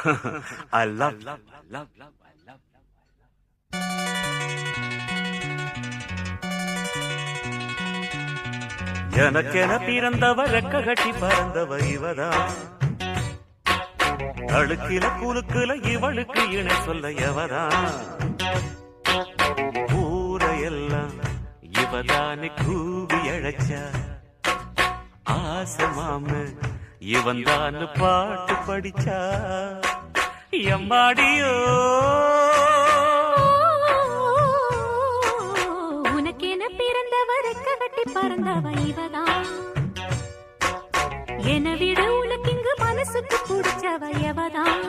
I love, love, love, love, I love. எனக்கென பிறந்தவ ரெக்க கட்டி பறந்தவ இவதான் அழுக்கில குலுக்குல இவளுக்கு இணை சொல்ல எவதான் ஊரையெல்லாம் இவதானே கூவி அழைச்சா ஆசமாம இவன் தான் பாட்டு படிச்சா எம்பாடியோ உனக்கென பிறந்தவர் கட்டி பறந்தவ இவதான் என விட உனக்கு இங்கு மனசுக்கு பிடிச்சவ எவதான்